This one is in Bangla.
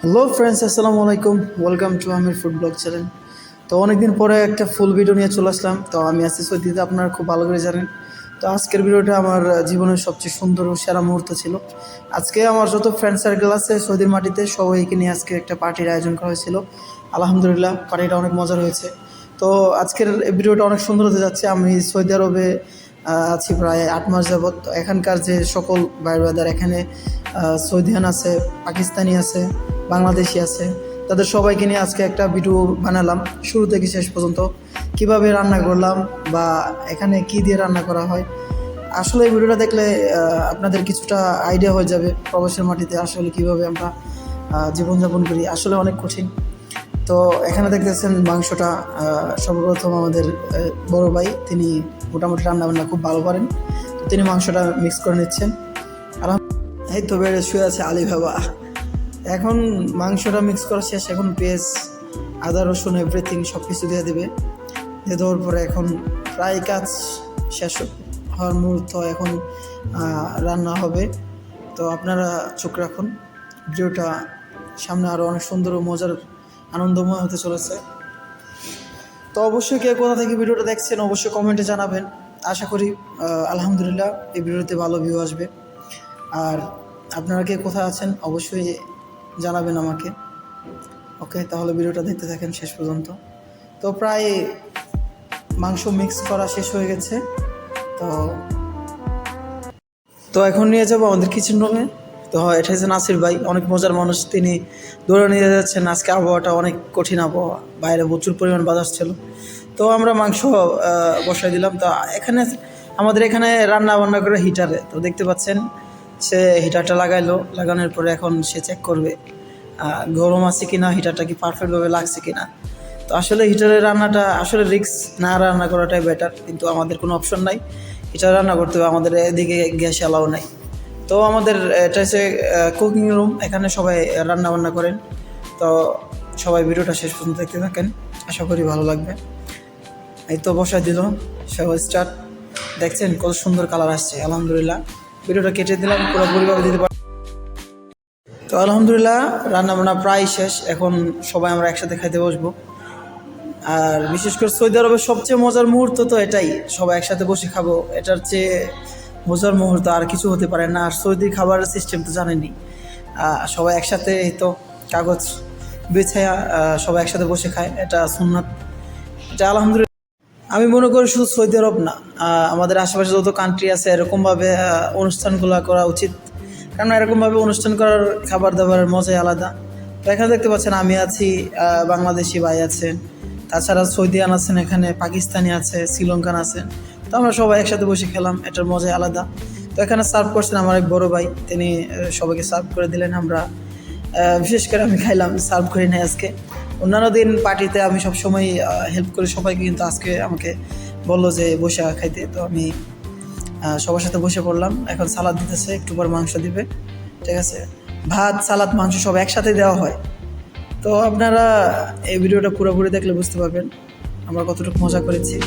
হ্যালো ফ্রেন্ডস, আসসালামু আলাইকুম। Welcome to Amir food blog channel. তো অনেকদিন পরে একটা ফুল ভিডিও নিয়ে চলে আসলাম। তো আমি আছি সৌদিতে, আপনারা খুব ভালো করে জানেন। তো আজকের ভিডিওটা আমার জীবনের সবচেয়ে সুন্দর ও সেরা মুহূর্ত ছিল। আজকে আমার যত ফ্রেন্ড সার্কেল আছে সৌদির মাটিতে, সবাইকে নিয়ে আজকে একটা পার্টির আয়োজন করা হয়েছিল। আলহামদুলিল্লাহ, পার্টিটা অনেক মজার হয়েছে। তো আজকের এই ভিডিওটা অনেক সুন্দর হতে যাচ্ছে। আমি সৌদি আরবে আছি প্রায় 8 মাস যাবৎ। তো এখানকার যে সকল ভাই ব্রাদার এখানে সৌদিয়ান আছে, পাকিস্তানি আছে, বাংলাদেশি আছে, তাদের সবাইকে নিয়ে আজকে একটা ভিডিও বানালাম শুরু থেকে শেষ পর্যন্ত, কিভাবে রান্না করলাম বা এখানে কি দিয়ে রান্না করা হয়। আসলে এই ভিডিওটা দেখলে আপনাদের কিছুটা আইডিয়া হয়ে যাবে প্রবাসের মাটিতে আসলে কিভাবে আমরা জীবনযাপন করি। আসলে অনেক কঠিন। তো এখানে দেখতেছেন মাংসটা সর্বপ্রথম আমাদের বড় ভাই, তিনি মোটামুটি রান্নাবান্না খুব ভালো পারেন। তো তিনি মাংসটা মিক্স করে নিচ্ছেন। এই তো বেড়ে শুয়ে আছে আলী বাবা। এখন মাংসটা মিক্স করা শেষ। এখন পেঁয়াজ, আদা, রসুন এভরিথিং সব কিছু দিয়ে দেবে। দিয়ে দেওয়ার পরে এখন প্রায় কাজ শেষ হওয়ার মুহূর্ত। এখন রান্না হবে। তো আপনারা চোখ রাখুন, ভিডিওটা সামনে আরও অনেক সুন্দর ও মজার আনন্দময় হতে চলেছে। তো অবশ্যই কে কোথা থেকে ভিডিওটা দেখছেন অবশ্যই কমেন্টে জানাবেন। আশা করি আলহামদুলিল্লাহ এই ভিডিওতে ভালো ভিউ আসবে। আর আপনারা কে কোথায় আছেন অবশ্যই জানাবেন আমাকে। ওকে, তাহলে ভিডিওটা দেখতে থাকেন শেষ পর্যন্ত। তো প্রায় মাংস মিক্স করা শেষ হয়ে গেছে। তো তো এখন নিয়ে যাবো আমাদের কিচেন রুমে। তো এটা হচ্ছে নাসির ভাই, অনেক মজার মানুষ। তিনি দৌড়ে নিয়ে যাচ্ছেন। আজকে আবহাওয়াটা অনেক কঠিন আবহাওয়া, বাইরে প্রচুর পরিমাণ বাতাস ছিল। তো আমরা মাংস বসাই দিলাম। তো এখানে আমাদের এখানে রান্না বান্না করে হিটারে, তো দেখতে পাচ্ছেন সে হিটারটা লাগানোর পরে এখন সে চেক করবে গরম আছে কিনা, হিটারটা কি পারফেক্টভাবে লাগছে কিনা। তো আসলে হিটারের রান্নাটা আসলে রিস্ক না রান্না করাটাই বেটার, কিন্তু আমাদের কোনো অপশন নাই, হিটার রান্না করতে হবে। আমাদের এদিকে গ্যাস অ্যালাউ নাই। তো আমাদের এটা হচ্ছে কুকিং রুম, এখানে সবাই রান্না বান্না করেন। তো সবাই ভিডিওটা শেষ পর্যন্ত দেখতে থাকেন, আশা করি ভালো লাগবে। এই তো বসাই দিল, সবাই স্টার্ট। দেখছেন কত সুন্দর কালার আসছে, আলহামদুলিল্লাহ। ভিডিওটা কেটে দিলাম, পুরোপুরিভাবে দিতে পারি। তো আলহামদুলিল্লাহ রান্না বান্না প্রায় শেষ। এখন সবাই আমরা একসাথে খাইতে বসবো। আর বিশেষ করে সৌদি আরবের সবচেয়ে মজার মুহূর্ত তো এটাই, সবাই একসাথে বসে খাবো। এটার চেয়ে মজার মুহূর্ত আর কিছু হতে পারে না। আর সৌদির খাবারের সিস্টেম তো জানেনই, সবাই একসাথে এই তো কাগজ বিছায়া সবাই একসাথে বসে খায়, এটা সুন্নাত। এটা আলহামদুলিল্লাহ আমি মনে করি শুধু সৌদি আরব না, আমাদের আশেপাশে যত কান্ট্রি আছে এরকমভাবে অনুষ্ঠানগুলো করা উচিত। কারণ এরকমভাবে অনুষ্ঠান করার খাবার দাবারের মজাই আলাদা। তো এখানে দেখতে পাচ্ছেন আমি আছি, বাংলাদেশি ভাই আছেন, তাছাড়া সৌদিয়ান আছেন, এখানে পাকিস্তানি আছে, শ্রীলঙ্কান আছেন। তো আমরা সবাই একসাথে বসে খেলাম, এটার মজাই আলাদা। তো এখানে সার্ভ করছেন আমার এক বড় ভাই, তিনি সবাইকে সার্ভ করে দিলেন। আমরা বিশেষ করে আমি খাইলাম, সার্ভ করি নাই আজকে। অন্যান্য দিন পার্টিতে আমি সবসময় হেল্প করি সবাইকে, কিন্তু আজকে আমাকে বললো যে বসে খাইতে। তো আমি সবার সাথে বসে পড়লাম। এখন সালাদ দিতেছে, একটু পর মাংস দিবে। ঠিক আছে, ভাত সালাদ মাংস সব একসাথে দেওয়া হয়। তো আপনারা এই ভিডিওটা পুরোপুরি দেখলে বুঝতে পারবেন আমরা কতটুকু মজা করেছি।